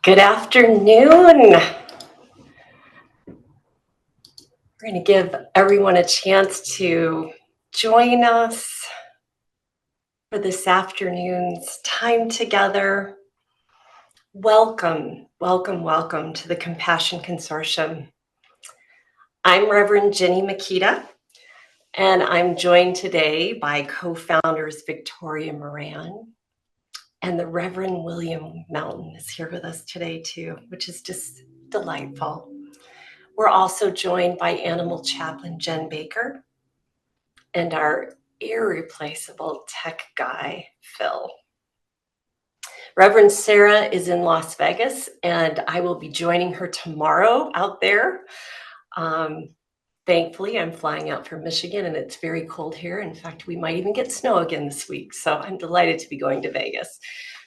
Good afternoon. We're going to give everyone a chance to join us for this afternoon's time together. Welcome, welcome, welcome to the Compassion Consortium. I'm Reverend Ginny Mikita, and I'm joined today by co-founders Victoria Moran, and the Reverend William Melton is here with us today too, which is just delightful. We're also joined by Animal Chaplain Jen Baker and our irreplaceable tech guy, Phil. Reverend Sarah is in Las Vegas, and I will be joining her tomorrow out there. Thankfully, I'm flying out from Michigan, and it's very cold here. In fact, we might even get snow again this week, so I'm delighted to be going to Vegas.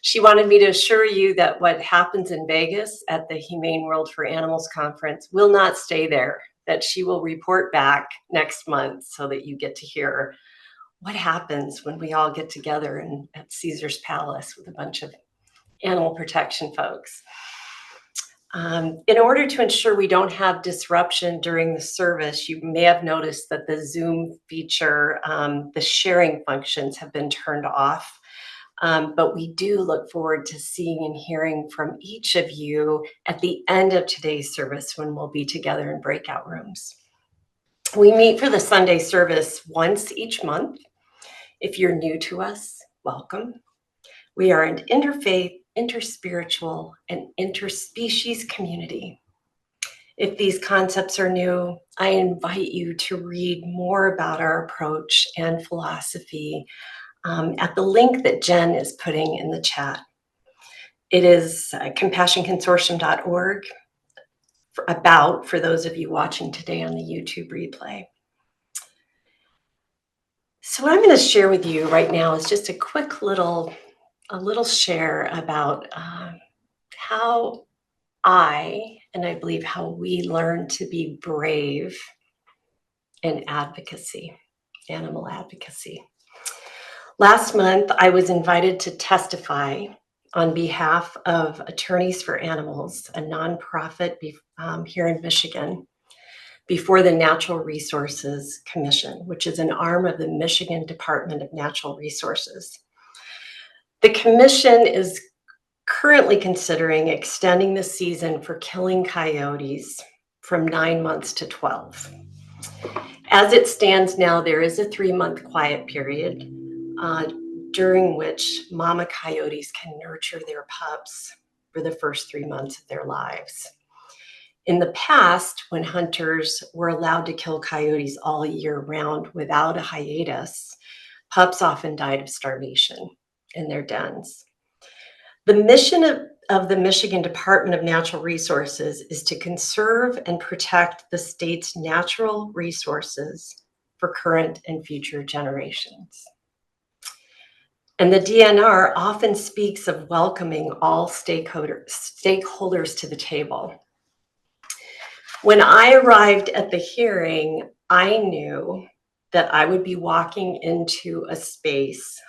She wanted me to assure you that what happens in Vegas at the Humane World for Animals conference will not stay there, that she will report back next month so that you get to hear what happens when we all get together at Caesar's Palace with a bunch of animal protection folks. In order to ensure we don't have disruption during the service, you may have noticed that the Zoom feature, the sharing functions have been turned off. But we do look forward to seeing and hearing from each of you at the end of today's service when we'll be together in breakout rooms. We meet for the Sunday service once each month. If you're new to us, welcome. We are an interfaith, interspiritual, and interspecies community. If these concepts are new, I invite you to read more about our approach and philosophy at the link that Jen is putting in the chat. It is compassionconsortium.org for those of you watching today on the YouTube replay. So what I'm going to share with you right now is just a quick little share about how I believe how we learn to be brave in advocacy, animal advocacy. Last month, I was invited to testify on behalf of Attorneys for Animals, a nonprofit here in Michigan, before the Natural Resources Commission, which is an arm of the Michigan Department of Natural Resources. The commission is currently considering extending the season for killing coyotes from 9 months to 12. As it stands now, there is a 3-month quiet period during which mama coyotes can nurture their pups for the first 3 months of their lives. In the past, when hunters were allowed to kill coyotes all year round without a hiatus, pups often died of starvation in their dens. The mission of the Michigan Department of Natural Resources is to conserve and protect the state's natural resources for current and future generations. And the DNR often speaks of welcoming all stakeholders to the table. When I arrived at the hearing, I knew that I would be walking into a space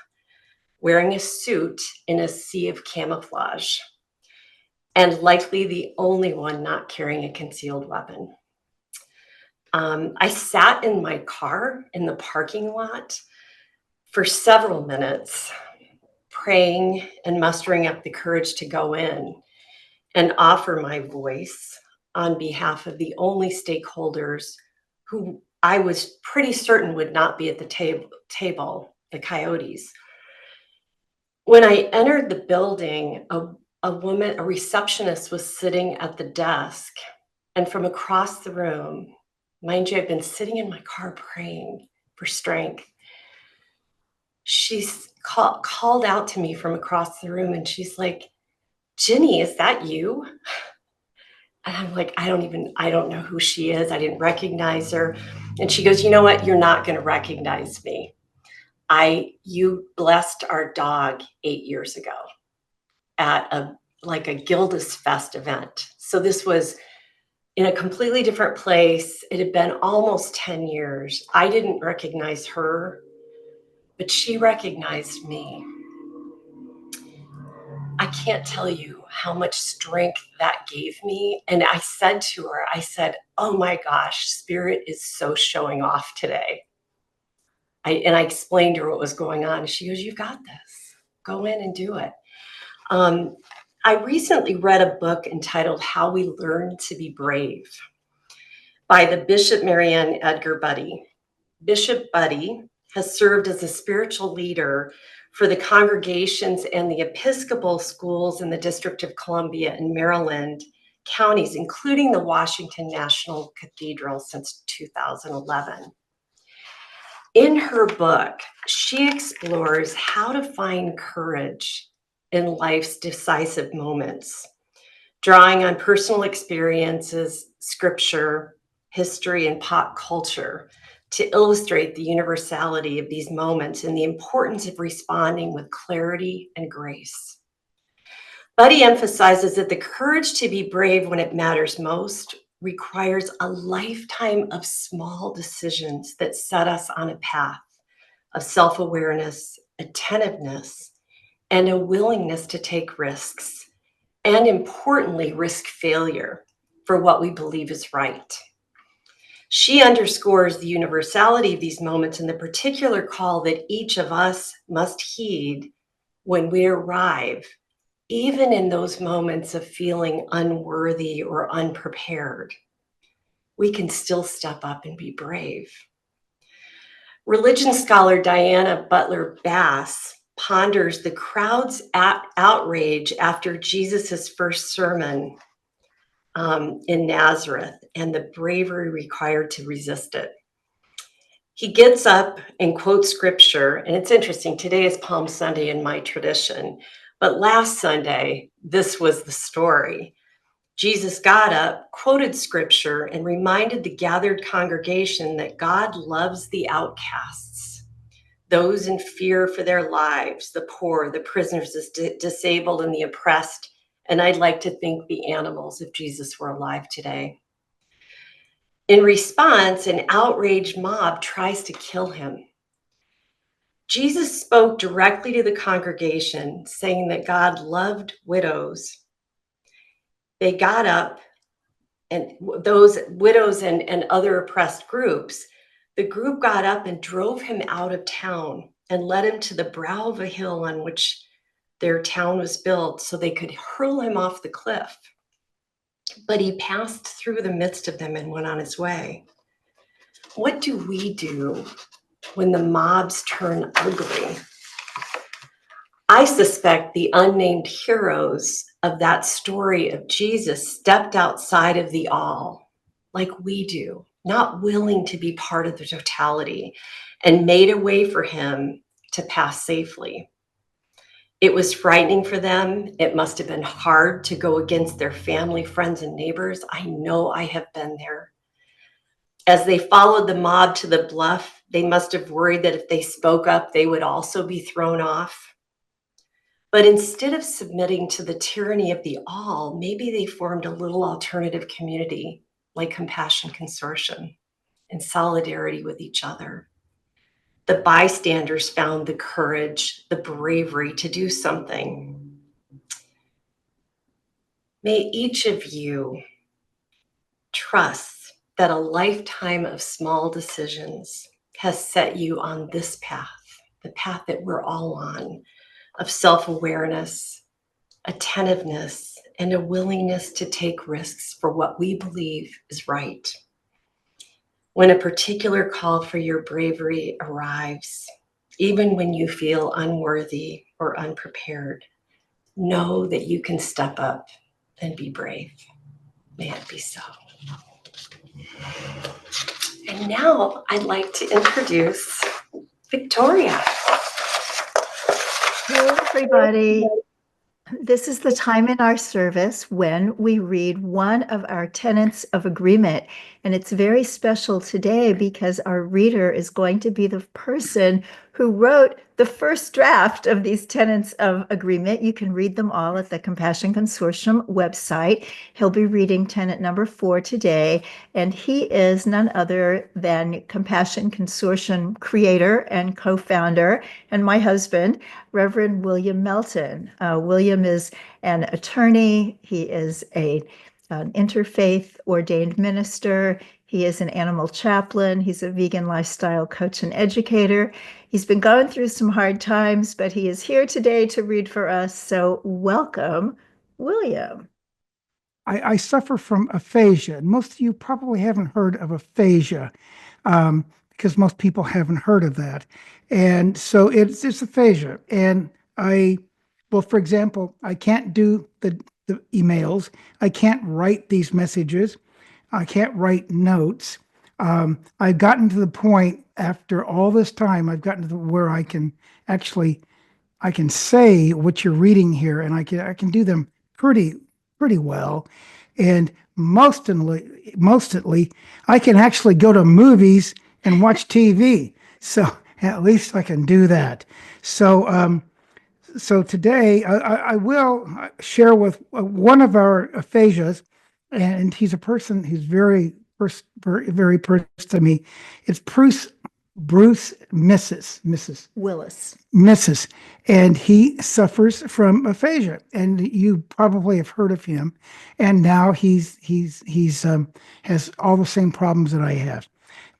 wearing a suit in a sea of camouflage, and likely the only one not carrying a concealed weapon. I sat in my car in the parking lot for several minutes, praying and mustering up the courage to go in and offer my voice on behalf of the only stakeholders who I was pretty certain would not be at the table, the coyotes. When I entered the building, a woman, a receptionist, was sitting at the desk, and from across the room, mind you, I've been sitting in my car praying for strength. She's called out to me from across the room, and she's like, "Ginny, is that you?" And I'm like, I don't know who she is. I didn't recognize her. And she goes, "You know what? You're not going to recognize me. You blessed our dog 8 years ago at a Gildas Fest event." So this was in a completely different place. It had been almost 10 years. I didn't recognize her, but she recognized me. I can't tell you how much strength that gave me. And I said to her, I said, oh my gosh, Spirit is so showing off today. I explained to her what was going on. And she goes, you got this. Go in and do it. I recently read a book entitled How We Learn to Be Brave by the Bishop Marianne Edgar Buddy. Bishop Buddy has served as a spiritual leader for the congregations and the Episcopal schools in the District of Columbia and Maryland counties, including the Washington National Cathedral since 2011. In her book, she explores how to find courage in life's decisive moments, drawing on personal experiences, scripture, history, and pop culture to illustrate the universality of these moments and the importance of responding with clarity and grace. Buddy emphasizes that the courage to be brave when it matters most requires a lifetime of small decisions that set us on a path of self-awareness, attentiveness, and a willingness to take risks, and importantly, risk failure for what we believe is right. She underscores the universality of these moments and the particular call that each of us must heed when we arrive, even in those moments of feeling unworthy or unprepared. We can still step up and be brave. Religion scholar Diana Butler Bass ponders the crowd's outrage after Jesus's first sermon in Nazareth and the bravery required to resist it. He gets up and quotes scripture, and it's interesting, today is Palm Sunday in my tradition, but last Sunday, this was the story. Jesus got up, quoted scripture, and reminded the gathered congregation that God loves the outcasts, those in fear for their lives, the poor, the prisoners, the disabled, and the oppressed. And I'd like to think the animals if Jesus were alive today. In response, an outraged mob tries to kill him. Jesus spoke directly to the congregation, saying that God loved widows. They got up, and those widows and other oppressed groups, the group got up and drove him out of town and led him to the brow of a hill on which their town was built so they could hurl him off the cliff. But he passed through the midst of them and went on his way. What do we do when the mobs turn ugly? I suspect the unnamed heroes of that story of Jesus stepped outside of the all, like we do, not willing to be part of the totality, and made a way for him to pass safely. It was frightening for them. It must have been hard to go against their family, friends, and neighbors. I know I have been there. As they followed the mob to the bluff, they must have worried that if they spoke up, they would also be thrown off. But instead of submitting to the tyranny of the all, maybe they formed a little alternative community like Compassion Consortium in solidarity with each other. The bystanders found the courage, the bravery to do something. May each of you trust that a lifetime of small decisions has set you on this path, the path that we're all on, of self-awareness, attentiveness, and a willingness to take risks for what we believe is right. When a particular call for your bravery arrives, even when you feel unworthy or unprepared, know that you can step up and be brave. May it be so. And now I'd like to introduce Victoria. Hello, everybody. This is the time in our service when we read one of our tenets of agreement. And it's very special today because our reader is going to be the person who wrote the first draft of these tenets of agreement. You can read them all at the Compassion Consortium website. He'll be reading tenet number 4 today, and he is none other than Compassion Consortium creator and co-founder, and my husband, Reverend William Melton. William is an attorney. He is an interfaith ordained minister. He is an animal chaplain. He's a vegan lifestyle coach and educator. He's been going through some hard times, but he is here today to read for us. So welcome, William. I suffer from aphasia. Most of you probably haven't heard of aphasia because most people haven't heard of that. And so it's aphasia. And for example, I can't do the emails. I can't write these messages. I can't write notes. I've gotten to the point after all this time, I've gotten to where I can say what you're reading here, and I can do them pretty well. And mostly, I can actually go to movies and watch TV. So at least I can do that. So today I will share with one of our aphasias, and he's a person who's very personal to me. It's Bruce Mrs. Willis, and he suffers from aphasia, and you probably have heard of him. And now he's has all the same problems that I have.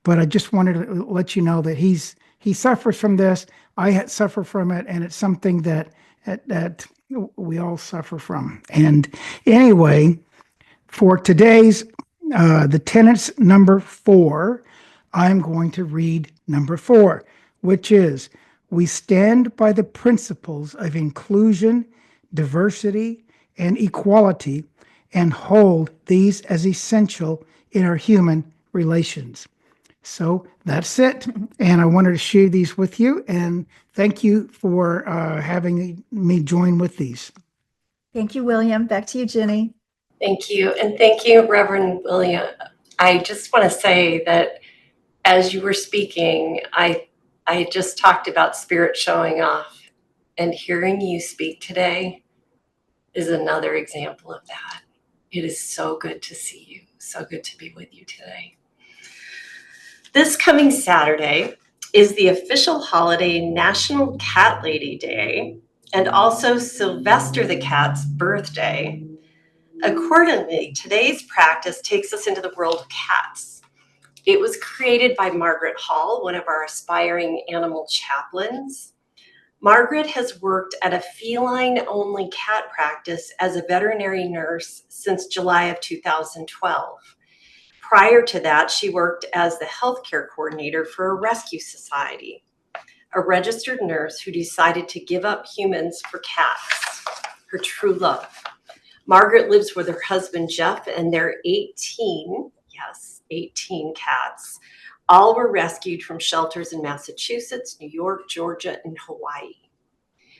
But I just wanted to let you know that he suffers from this. I suffer from it, and it's something that we all suffer from. And anyway, for today's the tenets number 4, I'm going to read number 4, which is, we stand by the principles of inclusion, diversity, and equality, and hold these as essential in our human relations. So that's it. And I wanted to share these with you. And thank you for having me join with these. Thank you, William. Back to you, Ginny. Thank you. And thank you, Reverend William. I just want to say that as you were speaking, I just talked about spirit showing off, and hearing you speak today is another example of that. It is so good to see you. So good to be with you today. This coming Saturday is the official holiday National Cat Lady Day, and also Sylvester the Cat's birthday. Accordingly, today's practice takes us into the world of cats. It was created by Margaret Hall, one of our aspiring animal chaplains. Margaret has worked at a feline-only cat practice as a veterinary nurse since July of 2012. Prior to that, she worked as the healthcare coordinator for a rescue society, a registered nurse who decided to give up humans for cats, her true love. Margaret lives with her husband, Jeff, and their 18 cats. All were rescued from shelters in Massachusetts, New York, Georgia, and Hawaii.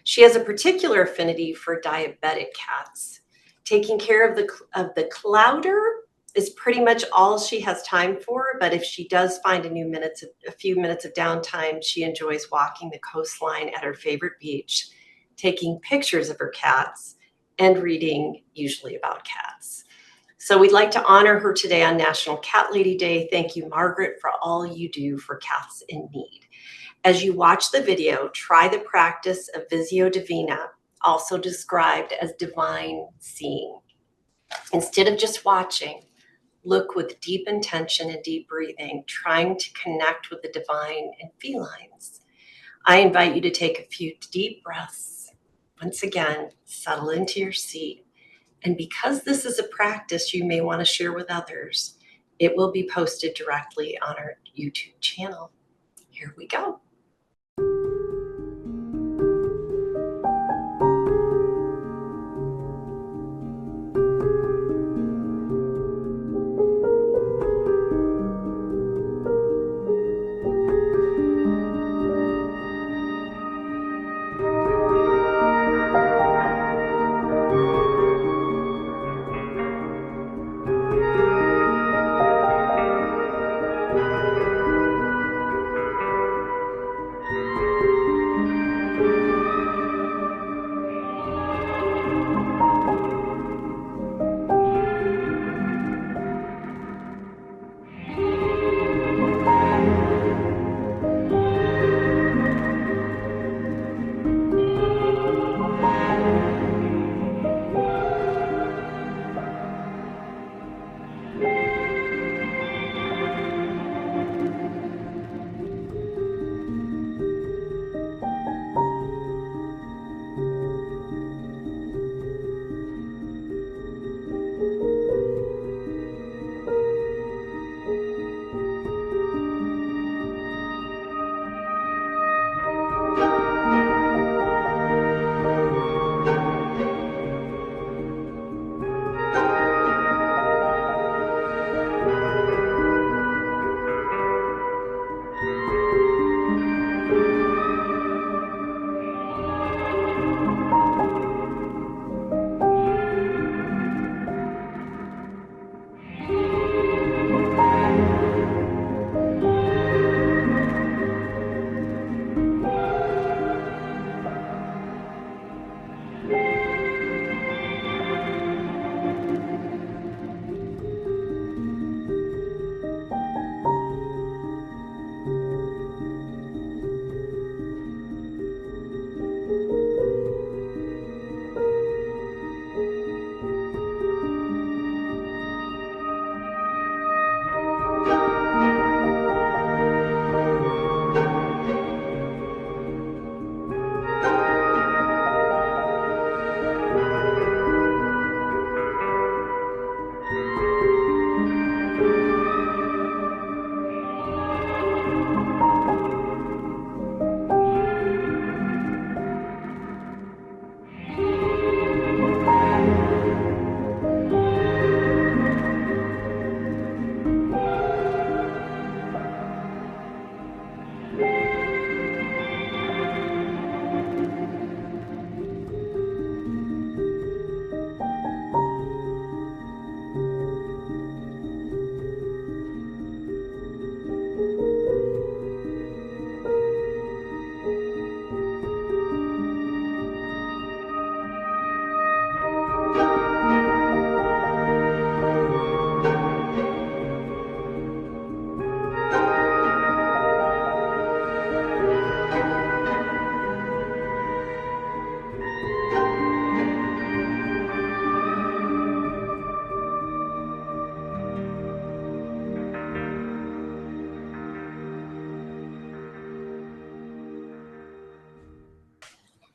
She has a particular affinity for diabetic cats. Taking care of the clouder is pretty much all she has time for, but if she does find a few minutes of downtime, she enjoys walking the coastline at her favorite beach, taking pictures of her cats, and reading, usually about cats. So we'd like to honor her today on National Cat Lady Day. Thank you, Margaret, for all you do for cats in need. As you watch the video, try the practice of Visio Divina, also described as divine seeing. Instead of just watching, look with deep intention and deep breathing, trying to connect with the divine and felines. I invite you to take a few deep breaths. Once again, settle into your seat. And because this is a practice you may want to share with others, it will be posted directly on our YouTube channel. Here we go.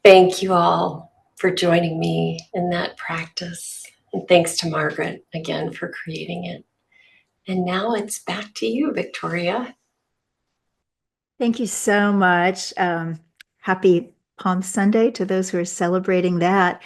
Thank you all for joining me in that practice. And thanks to Margaret again for creating it. And now it's back to you, Victoria. Thank you so much. Happy Palm Sunday to those who are celebrating that.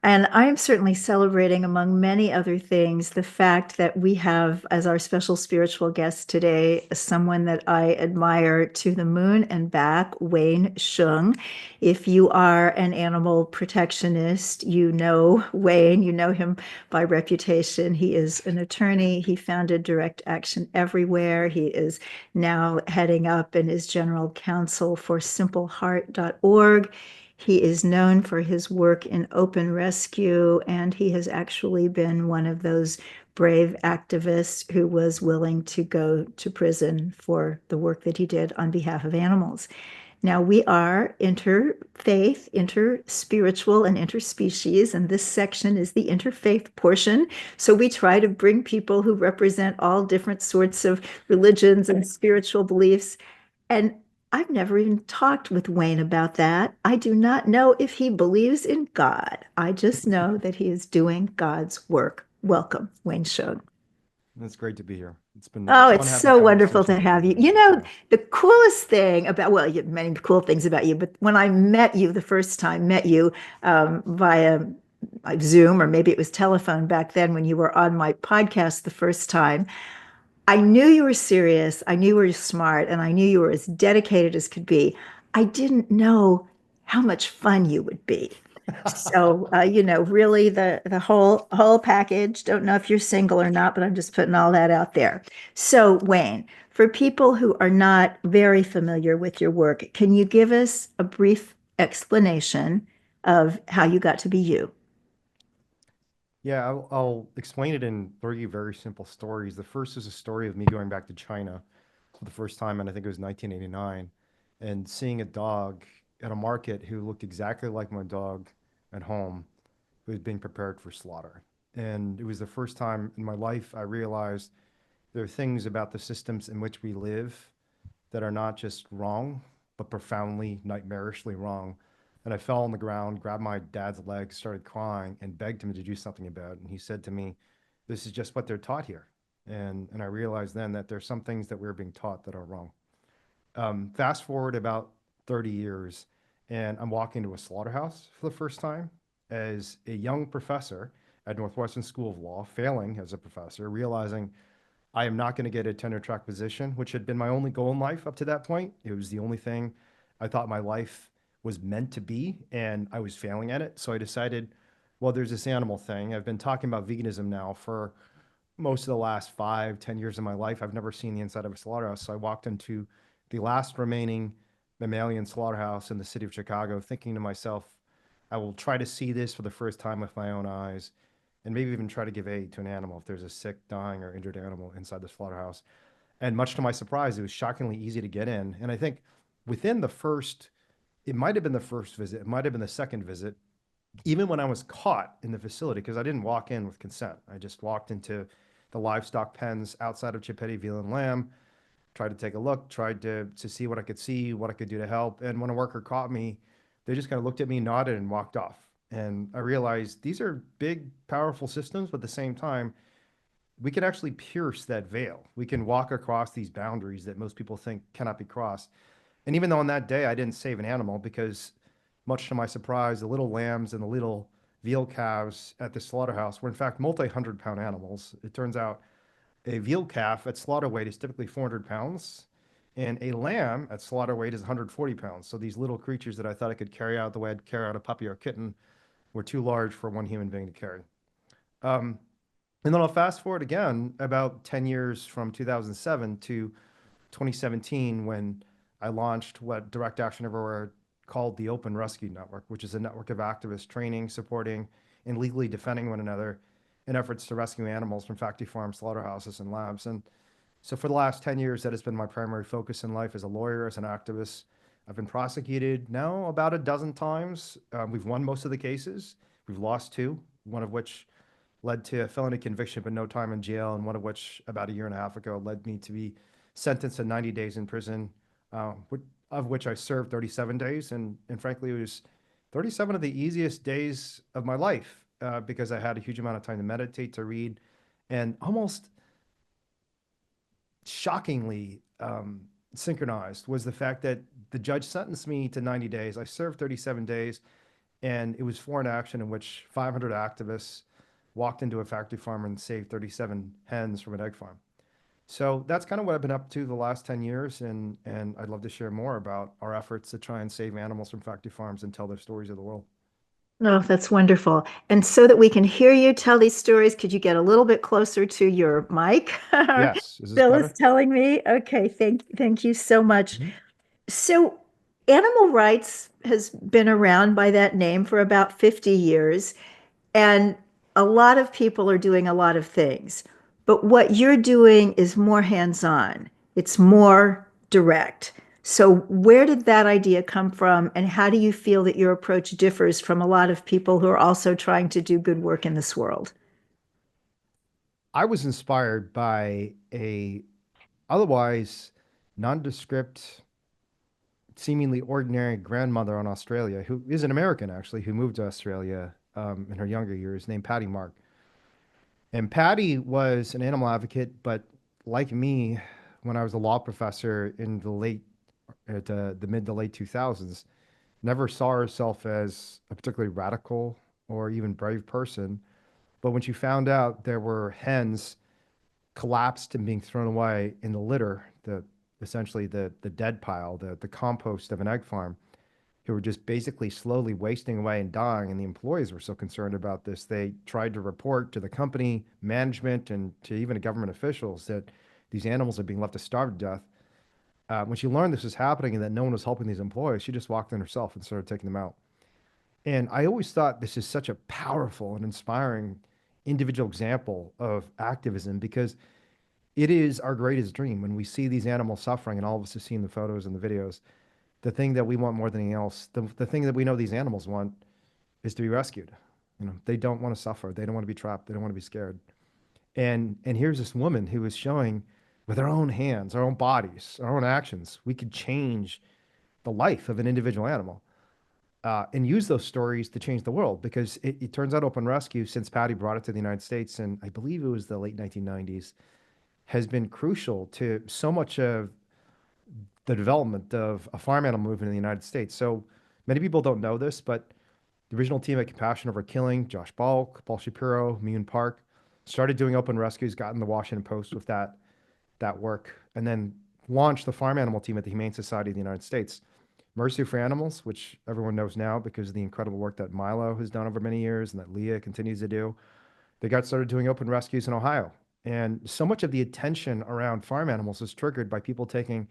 And I am certainly celebrating, among many other things, the fact that we have as our special spiritual guest today someone that I admire to the moon and back, Wayne Hsiung. If you are an animal protectionist, you know Wayne, you know him by reputation. He is an attorney. He founded Direct Action Everywhere. He is now heading up and is general counsel for simpleheart.org. He is known for his work in open rescue, and he has actually been one of those brave activists who was willing to go to prison for the work that he did on behalf of animals. Now, we are interfaith, interspiritual, and interspecies, and this section is the interfaith portion. So we try to bring people who represent all different sorts of religions and spiritual beliefs. And I've never even talked with Wayne about that. I do not know if he believes in God. I just know that he is doing God's work. Welcome, Wayne Hsiung. It's great to be here. It's been Oh, fun it's having so wonderful to conversations with have you. you. You know, the coolest thing about, well, you have many cool things about you, but when I met you the first time, via Zoom, or maybe it was telephone back then when you were on my podcast the first time, I knew you were serious, I knew you were smart, and I knew you were as dedicated as could be. I didn't know how much fun you would be. So, really the whole package. Don't know if you're single or not, but I'm just putting all that out there. So, Wayne, for people who are not very familiar with your work, can you give us a brief explanation of how you got to be you? Yeah, I'll explain it in three very simple stories. The first is a story of me going back to China for the first time, and I think it was 1989, and seeing a dog at a market who looked exactly like my dog at home, who was being prepared for slaughter. And it was the first time in my life I realized there are things about the systems in which we live that are not just wrong, but profoundly, nightmarishly wrong. And I fell on the ground, grabbed my dad's legs, started crying, and begged him to do something about it. And he said to me, "This is just what they're taught here." And I realized then that there's some things that we're being taught that are wrong. Fast forward about 30 years, and I'm walking to a slaughterhouse for the first time as a young professor at Northwestern School of Law, failing as a professor, realizing I am not going to get a tenure track position, which had been my only goal in life up to that point. It was the only thing I thought my life was meant to be, and I was failing at it. So I decided, well, there's this animal thing. I've been talking about veganism now for most of the last 5, 10 years of my life. I've never seen the inside of a slaughterhouse. So I walked into the last remaining mammalian slaughterhouse in the city of Chicago, thinking to myself, I will try to see this for the first time with my own eyes, and maybe even try to give aid to an animal if there's a sick, dying, or injured animal inside the slaughterhouse. And much to my surprise, it was shockingly easy to get in. And I think within the first, it might have been the first visit, it might have been the second visit, even when I was caught in the facility, because I didn't walk in with consent. I just walked into the livestock pens outside of Chickadee veal and lamb, tried to take a look, tried to see what I could see, what I could do to help. And when a worker caught me, they just kind of looked at me, nodded, and walked off. And I realized these are big, powerful systems, but at the same time, we can actually pierce that veil. We can walk across these boundaries that most people think cannot be crossed. And even though on that day I didn't save an animal, because much to my surprise, the little lambs and the little veal calves at the slaughterhouse were in fact multi-100-pound animals. It turns out a veal calf at slaughter weight is typically 400 pounds, and a lamb at slaughter weight is 140 pounds. So these little creatures that I thought I could carry out the way I'd carry out a puppy or a kitten were too large for one human being to carry. And then I'll fast forward again about 10 years from 2007 to 2017 when I launched what Direct Action Everywhere called the Open Rescue Network, which is a network of activists training, supporting, and legally defending one another in efforts to rescue animals from factory farms, slaughterhouses, and labs. And so for the last 10 years, that has been my primary focus in life as a lawyer, as an activist. I've been prosecuted now about a dozen times. We've won most of the cases. We've lost two, one of which led to a felony conviction but no time in jail, and one of which about a year and a half ago led me to be sentenced to 90 days in prison, of which I served 37 days. And frankly, it was 37 of the easiest days of my life because I had a huge amount of time to meditate, to read, and almost shockingly synchronized was the fact that the judge sentenced me to 90 days. I served 37 days, and it was foreign action in which 500 activists walked into a factory farm and saved 37 hens from an egg farm. So that's kind of what I've been up to the last 10 years, and I'd love to share more about our efforts to try and save animals from factory farms and tell their stories of the world. Oh, that's wonderful. And so that we can hear you tell these stories, could you get a little bit closer to your mic? Yes, is this Bill better? is telling me. Okay, thank you so much. Mhm. So, animal rights has been around by that name for about 50 years, and a lot of people are doing a lot of things. But what you're doing is more hands-on. It's more direct. So, where did that idea come from, and how do you feel that your approach differs from a lot of people who are also trying to do good work in this world? I was inspired by a otherwise nondescript, seemingly ordinary grandmother in Australia, who is an American actually, who moved to Australia in her younger years, named Patty Mark. And Patty was an animal advocate, but like me, when I was a law professor in the mid to late 2000s, never saw herself as a particularly radical or even brave person. But when she found out there were hens collapsed and being thrown away in the litter, essentially the dead pile, the compost of an egg farm, who were just basically slowly wasting away and dying. And the employees were so concerned about this, they tried to report to the company management and to even to government officials that these animals are being left to starve to death. When she learned this was happening and that no one was helping these employees, she just walked in herself and started taking them out. And I always thought this is such a powerful and inspiring individual example of activism because it is our greatest dream when we see these animals suffering, and all of us have seen the photos and the videos. The thing that we want more than anything else, the thing that we know these animals want is to be rescued. You know, they don't want to suffer. They don't want to be trapped. They don't want to be scared. And here's this woman who is showing with our own hands, our own bodies, our own actions, we could change the life of an individual animal and use those stories to change the world because it turns out open rescue, since Patty brought it to the United States, and I believe it was the late 1990s, has been crucial to so much of the development of a farm animal movement in the United States. So many people don't know this, but the original team at Compassion Over Killing, Josh Balk, Paul Shapiro, Miyun Park, started doing open rescues, got in the Washington Post with that work, and then launched the farm animal team at the Humane Society of the United States. Mercy for Animals, which everyone knows now because of the incredible work that Milo has done over many years and that Leah continues to do. They got started doing open rescues in Ohio. And so much of the attention around farm animals is triggered by people taking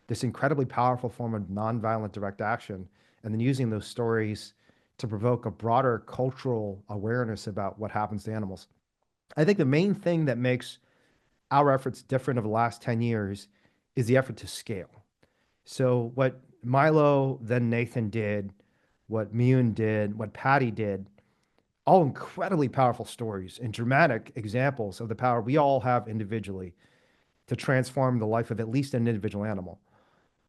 this incredibly powerful form of nonviolent direct action and then using those stories to provoke a broader cultural awareness about what happens to animals. I think the main thing that makes our efforts different over the last 10 years is the effort to scale. So what Milo, then Nathan did, what Miyun did, what Patty did, all incredibly powerful stories and dramatic examples of the power we all have individually to transform the life of at least an individual animal.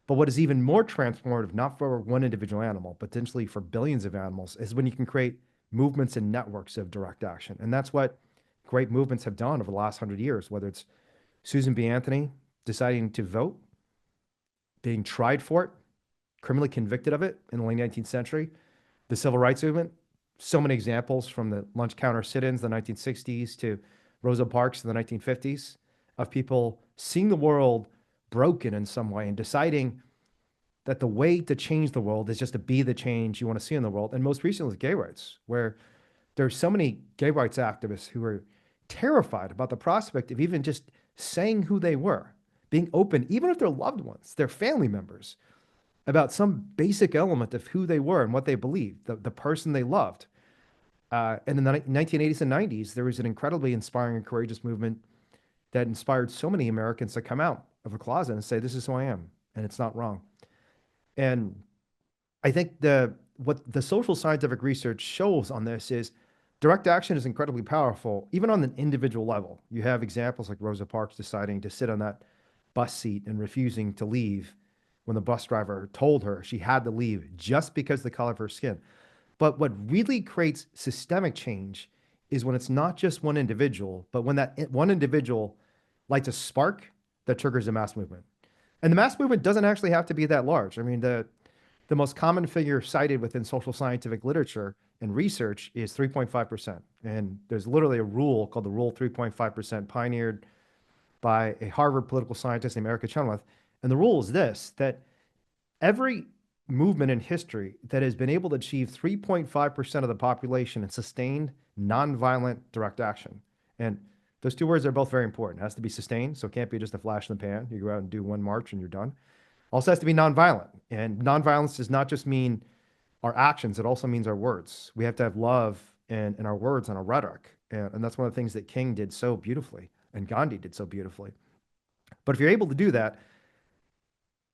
But what is even more transformative, not for one individual animal, but potentially for billions of animals, is when you can create movements and networks of direct action. And that's what great movements have done over the last 100 years, whether it's Susan B. Anthony deciding to vote, being tried for it, criminally convicted of it in the late 19th century, the civil rights movement, so many examples from the lunch counter sit-ins, the 1960s, to Rosa Parks in the 1950s, of people seeing the world broken in some way and deciding that the way to change the world is just to be the change you want to see in the world. And most recently, gay rights, where there's so many gay rights activists who are terrified about the prospect of even just saying who they were, being open, even if they're loved ones, their family members, about some basic element of who they were and what they believed, the person they loved. And in the 1980s and 90s, there was an incredibly inspiring and courageous movement that inspired so many Americans to come out of a closet and say, this is who I am, and it's not wrong. And I think what the social scientific research shows on this is direct action is incredibly powerful, even on an individual level. You have examples like Rosa Parks deciding to sit on that bus seat and refusing to leave when the bus driver told her she had to leave just because of the color of her skin. But what really creates systemic change is when it's not just one individual, but when that one individual lights a spark that triggers a mass movement. And the mass movement doesn't actually have to be that large. I mean, the most common figure cited within social scientific literature and research is 3.5%. And there's literally a rule called the Rule 3.5%, pioneered by a Harvard political scientist named Erica Chenoweth. And the rule is this, that every movement in history that has been able to achieve 3.5% of the population in sustained, nonviolent direct action. And those two words are both very important. It has to be sustained, so it can't be just a flash in the pan. You go out and do one march and you're done. Also has to be nonviolent. And nonviolence does not just mean our actions, it also means our words. We have to have love in our words and our rhetoric. And that's one of the things that King did so beautifully and Gandhi did so beautifully. But if you're able to do that,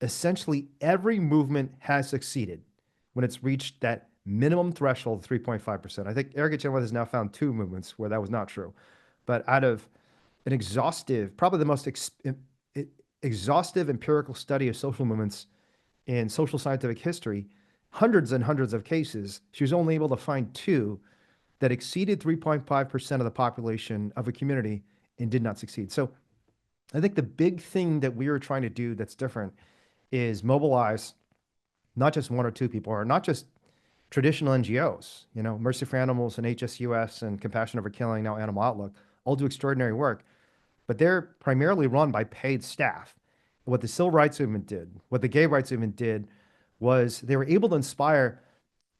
essentially every movement has succeeded when it's reached that minimum threshold of 3.5%. I think Erica Chenoweth has now found 2 movements where that was not true. But out of an exhaustive, probably the most exhaustive empirical study of social movements in social scientific history, hundreds and hundreds of cases, she was only able to find 2 that exceeded 3.5% of the population of a community and did not succeed. So I think the big thing that we are trying to do that's different is mobilize not just 1 or 2 people, or not just traditional NGOs, you know, Mercy for Animals and HSUS and Compassion Over Killing, now Animal Outlook, all do extraordinary work, but they're primarily run by paid staff. What the civil rights movement did, what the gay rights movement did, was they were able to inspire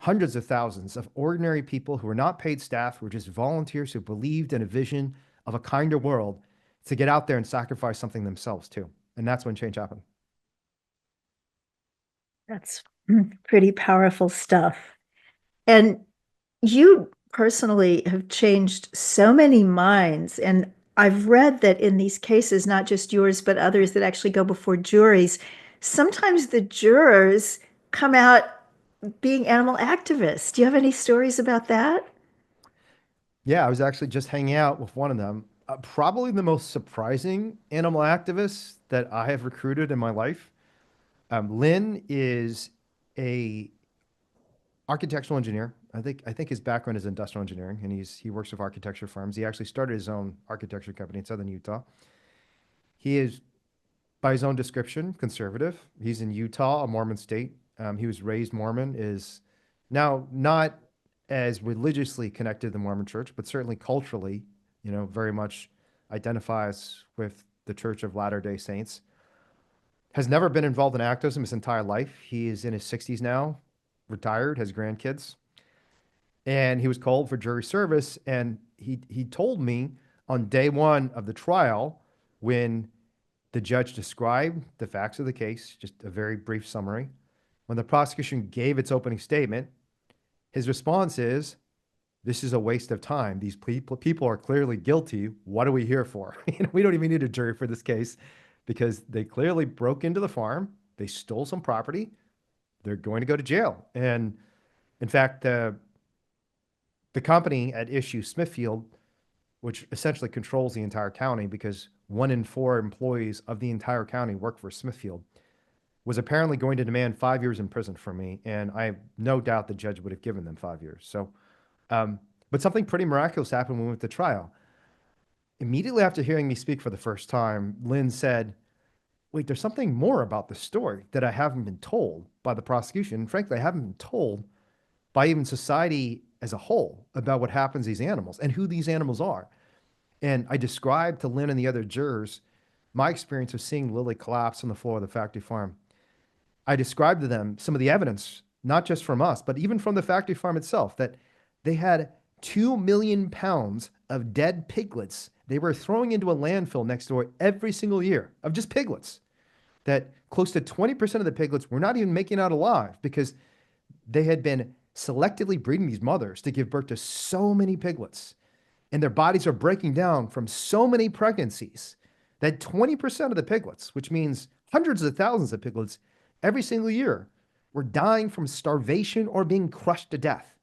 hundreds of thousands of ordinary people who were not paid staff, who were just volunteers who believed in a vision of a kinder world, to get out there and sacrifice something themselves too. And that's when change happened. That's pretty powerful stuff. And you personally have changed so many minds. And I've read that in these cases, not just yours, but others that actually go before juries, sometimes the jurors come out being animal activists. Do you have any stories about that? Yeah, I was actually just hanging out with one of them. Probably the most surprising animal activist that I have recruited in my life. Lynn is a architectural engineer. I think his background is industrial engineering, and he works with architecture firms. He actually started his own architecture company in southern Utah. He is, by his own description, conservative. He's in Utah, a Mormon state. He was raised Mormon, is now not as religiously connected to the Mormon church, but certainly culturally, you know, very much identifies with the Church of Latter-day Saints. Has never been involved in activism his entire life. He is in his 60s now, retired, has grandkids. And he was called for jury service. And he told me on day 1 of the trial, when the judge described the facts of the case, just a very brief summary, when the prosecution gave its opening statement, his response is, "This is a waste of time. These people are clearly guilty. What are we here for?" We don't even need a jury for this case, because they clearly broke into the farm. They stole some property. They're going to go to jail. And in fact, the company at issue, Smithfield, which essentially controls the entire county because 1 in 4 employees of the entire county work for Smithfield, was apparently going to demand 5 years in prison for me. And I have no doubt the judge would have given them 5 years. So, but something pretty miraculous happened when we went to trial. Immediately after hearing me speak for the first time, Lynn said, "Wait, there's something more about the story that I haven't been told by the prosecution. Frankly, I haven't been told by even society as a whole about what happens to these animals and who these animals are." And I described to Lynn and the other jurors my experience of seeing Lily collapse on the floor of the factory farm. I described to them some of the evidence, not just from us, but even from the factory farm itself, that they had 2 million pounds of dead piglets they were throwing into a landfill next door every single year, of just piglets. That close to 20% of the piglets were not even making out alive because they had been selectively breeding these mothers to give birth to so many piglets. And their bodies are breaking down from so many pregnancies that 20% of the piglets, which means hundreds of thousands of piglets every single year, were dying from starvation or being crushed to death.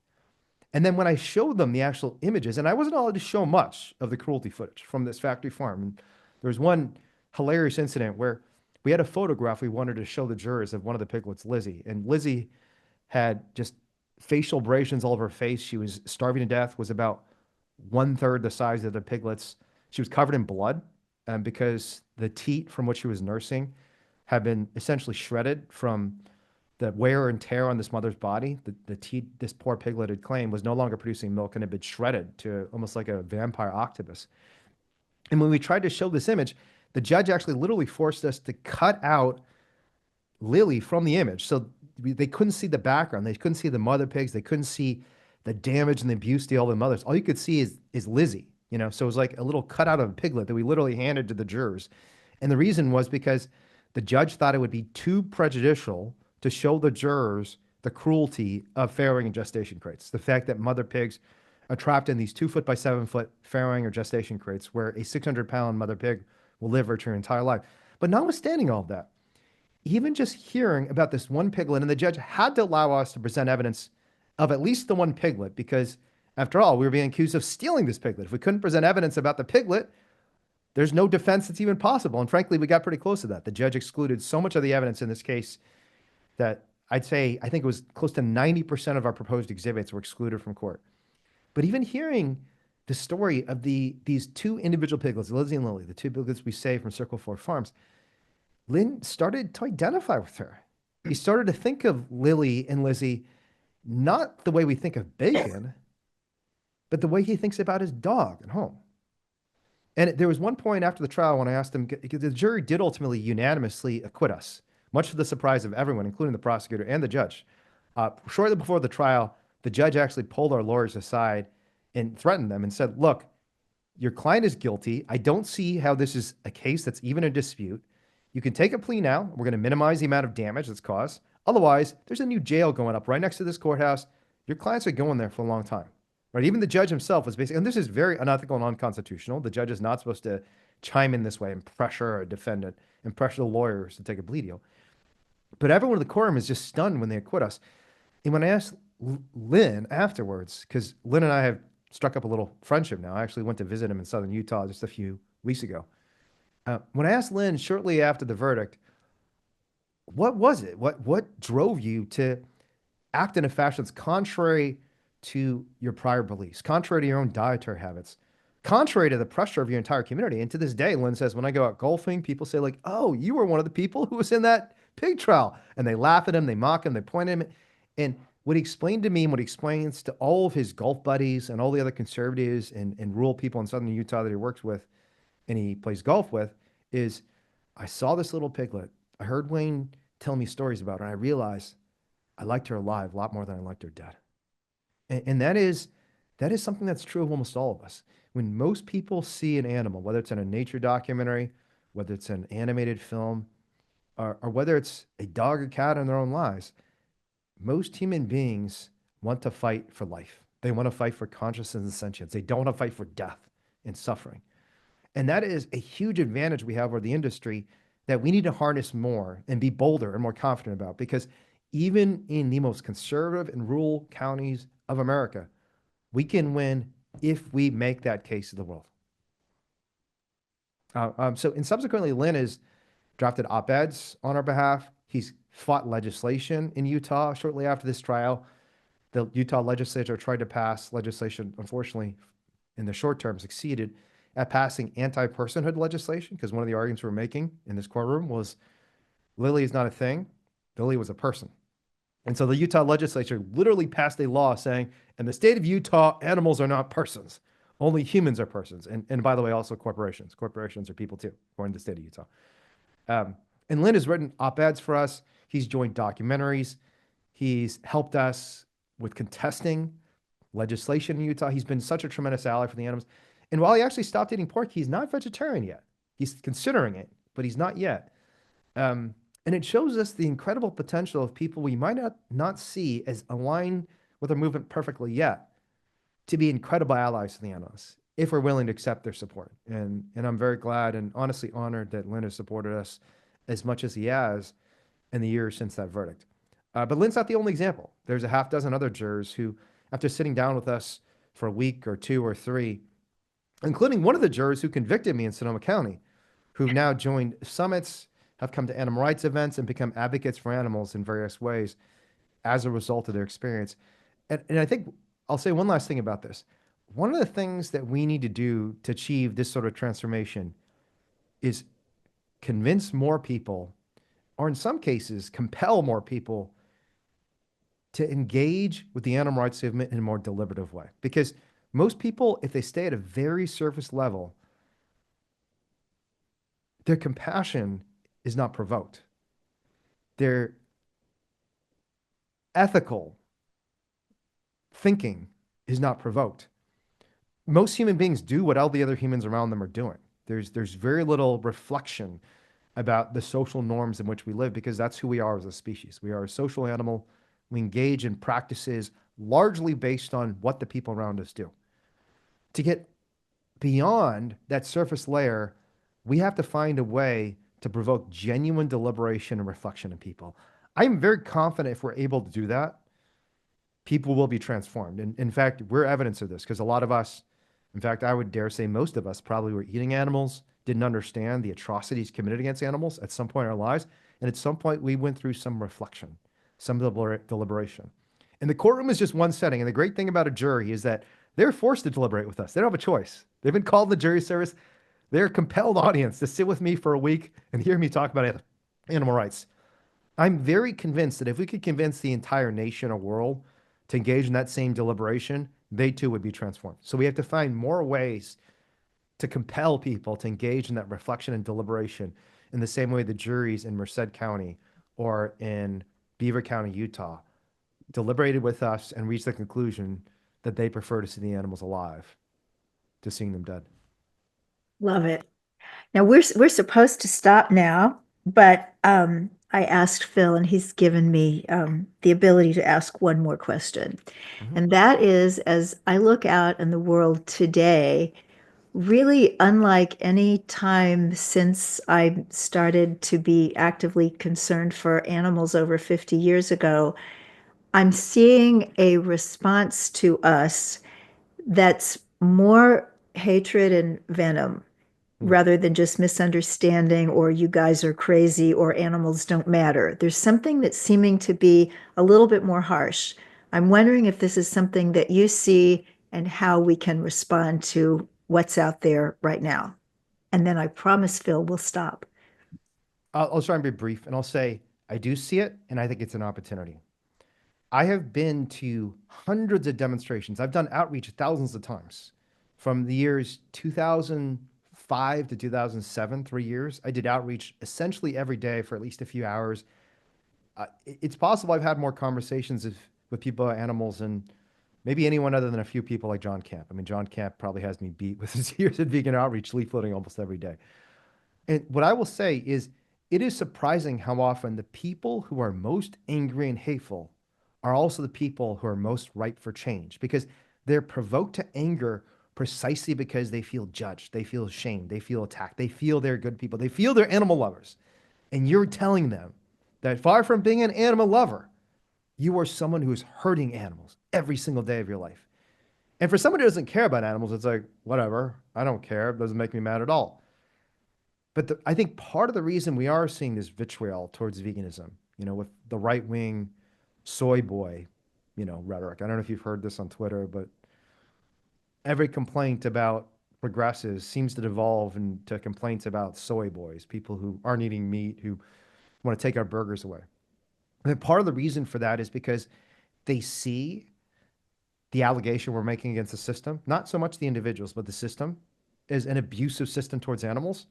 And then when I showed them the actual images, and I wasn't allowed to show much of the cruelty footage from this factory farm. And there was one hilarious incident where we had a photograph we wanted to show the jurors of one of the piglets, Lizzie. And Lizzie had just facial abrasions all over her face. She was starving to death, was about 1/3 the size of the piglets. She was covered in blood because the teat from which she was nursing had been essentially shredded from the wear and tear on this mother's body. The teat this poor piglet had claimed was no longer producing milk and had been shredded to almost like a vampire octopus. And when we tried to show this image, the judge actually literally forced us to cut out Lily from the image. So they couldn't see the background. They couldn't see the mother pigs. They couldn't see the damage and the abuse to all the mothers. All you could see is Lizzie, you know? So it was like a little cutout of a piglet that we literally handed to the jurors. And the reason was because the judge thought it would be too prejudicial to show the jurors the cruelty of farrowing and gestation crates. The fact that mother pigs are trapped in these 2 foot by 7 foot farrowing or gestation crates where a 600-pound mother pig will live her entire life. But notwithstanding all of that, even just hearing about this one piglet, and the judge had to allow us to present evidence of at least the one piglet, because after all, we were being accused of stealing this piglet. If we couldn't present evidence about the piglet, there's no defense that's even possible. And frankly, we got pretty close to that. The judge excluded so much of the evidence in this case that I think it was close to 90% of our proposed exhibits were excluded from court. But even hearing the story of these two individual piglets, Lizzie and Lily, the two piglets we saved from Circle 4 Farms, Lynn started to identify with her. He started to think of Lily and Lizzie not the way we think of bacon, but the way he thinks about his dog at home. And there was one point after the trial when I asked him, the jury did ultimately unanimously acquit us, much to the surprise of everyone, including the prosecutor and the judge. Shortly before the trial, the judge actually pulled our lawyers aside and threatened them and said, look, your client is guilty. I don't see how this is a case that's even a dispute. You can take a plea now. We're going to minimize the amount of damage that's caused. Otherwise, there's a new jail going up right next to this courthouse. Your clients are going there for a long time. Right? Even the judge himself was basically, and this is very unethical and unconstitutional. The judge is not supposed to chime in this way and pressure a defendant and pressure the lawyers to take a plea deal. But everyone in the courtroom is just stunned when they acquit us. And when I asked Lynn afterwards, because Lynn and I have struck up a little friendship now. I actually went to visit him in southern Utah just a few weeks ago. When I asked Lynn shortly after the verdict, what was it? What drove you to act in a fashion that's contrary to your prior beliefs, contrary to your own dietary habits, contrary to the pressure of your entire community? And to this day, Lynn says, when I go out golfing, people say like, oh, you were one of the people who was in that pig trial. And they laugh at him, they mock him, they point at him. And what he explained to me and what he explains to all of his golf buddies and all the other conservatives and rural people in southern Utah that he works with and he plays golf with is, I saw this little piglet. I heard Wayne tell me stories about her, and I realized I liked her alive a lot more than I liked her dead. And that is something that's true of almost all of us. When most people see an animal, whether it's in a nature documentary, whether it's an animated film, or whether it's a dog or cat in their own lives, most human beings want to fight for life. They want to fight for consciousness and sentience. They don't want to fight for death and suffering. And that is a huge advantage we have over the industry that we need to harness more and be bolder and more confident about, because even in the most conservative and rural counties of America, we can win if we make that case to the world. And subsequently, Lynn has drafted op-eds on our behalf. He's fought legislation in Utah shortly after this trial. The Utah legislature tried to pass legislation, unfortunately, in the short term, succeeded at passing anti-personhood legislation, because one of the arguments we were making in this courtroom was Lily is not a thing, Lily was a person. And so the Utah legislature literally passed a law saying, in the state of Utah, animals are not persons. Only humans are persons. And by the way, also corporations. Corporations are people too, according to the state of Utah. And Lynn has written op-eds for us. He's joined documentaries. He's helped us with contesting legislation in Utah. He's been such a tremendous ally for the animals. And while he actually stopped eating pork, he's not vegetarian yet. He's considering it, but he's not yet. And it shows us the incredible potential of people we might not see as aligned with our movement perfectly yet, to be incredible allies to the animals, if we're willing to accept their support. And I'm very glad and honestly honored that Lynn has supported us as much as he has in the years since that verdict. But Lynn's not the only example. There's a half dozen other jurors who, after sitting down with us for a week or two or three, including one of the jurors who convicted me in Sonoma County, who've now joined summits, have come to animal rights events, and become advocates for animals in various ways as a result of their experience. And I think I'll say one last thing about this. One of the things that we need to do to achieve this sort of transformation is convince more people, or in some cases, compel more people to engage with the animal rights movement in a more deliberative way. Because most people, if they stay at a very surface level, their compassion is not provoked. Their ethical thinking is not provoked. Most human beings do what all the other humans around them are doing. There's very little reflection about the social norms in which we live because that's who we are as a species. We are a social animal. We engage in practices largely based on what the people around us do. To get beyond that surface layer, we have to find a way to provoke genuine deliberation and reflection in people. I'm very confident if we're able to do that, people will be transformed. And in fact, we're evidence of this because a lot of us, in fact, I would dare say most of us probably were eating animals, didn't understand the atrocities committed against animals at some point in our lives. And at some point, we went through some reflection, some deliberation. And the courtroom is just one setting. And the great thing about a jury is that they're forced to deliberate with us. They don't have a choice. They've been called the jury service. They're a compelled audience to sit with me for a week and hear me talk about animal rights. I'm very convinced that if we could convince the entire nation or world to engage in that same deliberation, they too would be transformed. So we have to find more ways to compel people to engage in that reflection and deliberation in the same way the juries in Merced County or in Beaver County, Utah, deliberated with us and reached the conclusion that they prefer to see the animals alive to seeing them dead. Love it. Now we're supposed to stop now, but I asked Phil and he's given me the ability to ask one more question. And that is, as I look out in the world today, really unlike any time since I started to be actively concerned for animals over 50 years ago, I'm seeing a response to us that's more hatred and venom rather than just misunderstanding or you guys are crazy or animals don't matter. There's something that's seeming to be a little bit more harsh. I'm wondering if this is something that you see and how we can respond to what's out there right now. And then I promise, Phil, we'll stop. I'll try and be brief and I'll say, I do see it and I think it's an opportunity. I have been to hundreds of demonstrations. I've done outreach thousands of times. From the years 2005 to 2007, 3 years, I did outreach essentially every day for at least a few hours. It's possible I've had more conversations with people, animals, and maybe anyone other than a few people like John Camp. I mean, John Camp probably has me beat with his years of vegan outreach, leafleting almost every day. And what I will say is, it is surprising how often the people who are most angry and hateful are also the people who are most ripe for change because they're provoked to anger precisely because they feel judged, they feel shamed, they feel attacked, they feel they're good people, they feel they're animal lovers. And you're telling them that far from being an animal lover, you are someone who is hurting animals every single day of your life. And for someone who doesn't care about animals, it's like, whatever, I don't care, it doesn't make me mad at all. But I think part of the reason we are seeing this vitriol towards veganism, with the right wing soy boy, rhetoric. I don't know if you've heard this on Twitter, but every complaint about progressives seems to devolve into complaints about soy boys, people who aren't eating meat, who want to take our burgers away. And part of the reason for that is because they see the allegation we're making against the system, not so much the individuals, but the system, as an abusive system towards animals,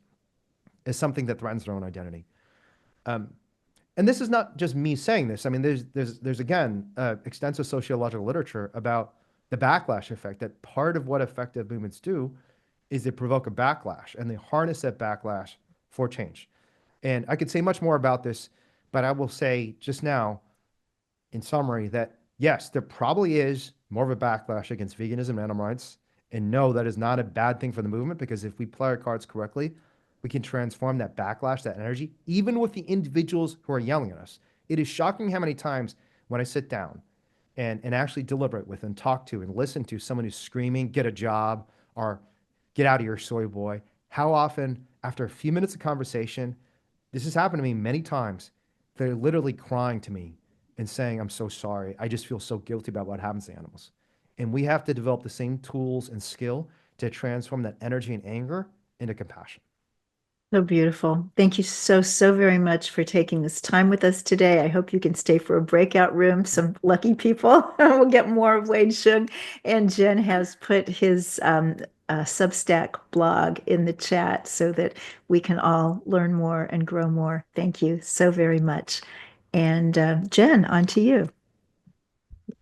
is something that threatens their own identity. And this is not just me saying this. I mean, there's again, extensive sociological literature about the backlash effect, that part of what effective movements do is they provoke a backlash and they harness that backlash for change. And I could say much more about this, but I will say just now, in summary, that yes, there probably is more of a backlash against veganism and animal rights. And no, that is not a bad thing for the movement, because if we play our cards correctly, we can transform that backlash, that energy, even with the individuals who are yelling at us. It is shocking how many times when I sit down and actually deliberate with and talk to and listen to someone who's screaming, get a job, or get out of here, soy boy, how often after a few minutes of conversation, this has happened to me many times, they're literally crying to me and saying, I'm so sorry. I just feel so guilty about what happens to animals. And we have to develop the same tools and skill to transform that energy and anger into compassion. So beautiful. Thank you so, so very much for taking this time with us today. I hope you can stay for a breakout room. Some lucky people will get more of Wade Hsiung. And Jen has put his Substack blog in the chat so that we can all learn more and grow more. Thank you so very much. And Jen, on to you.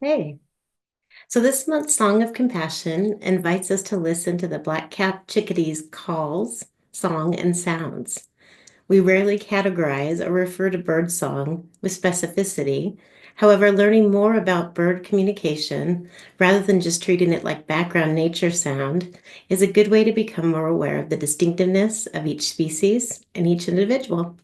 Hey. So this month's Song of Compassion invites us to listen to the black-capped chickadee's calls, song, and sounds. We rarely categorize or refer to bird song with specificity. However, learning more about bird communication, rather than just treating it like background nature sound, is a good way to become more aware of the distinctiveness of each species and each individual.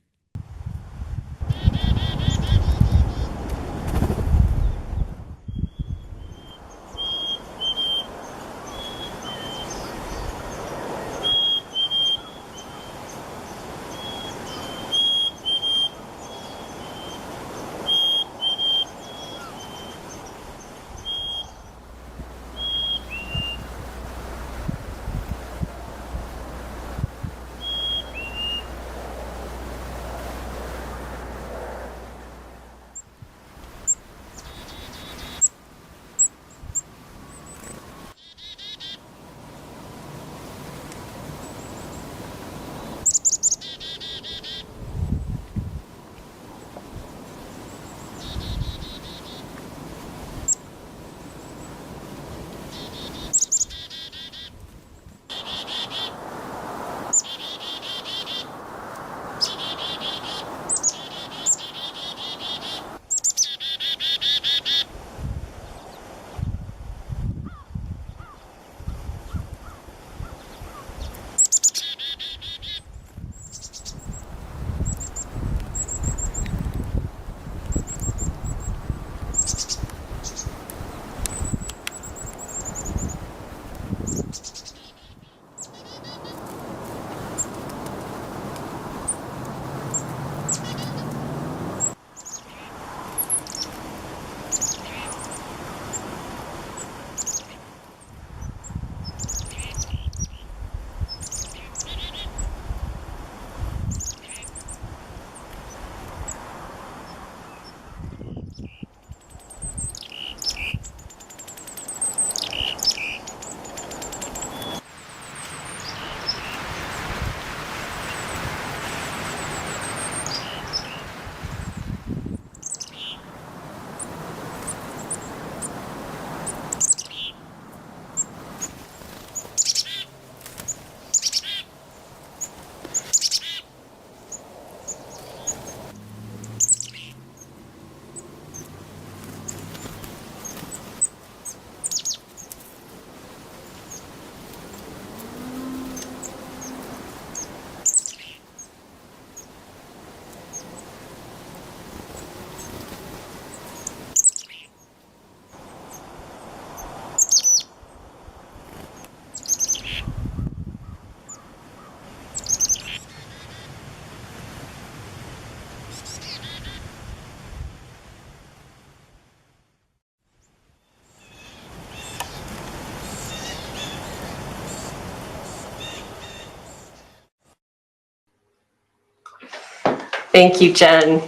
Thank you, Jen.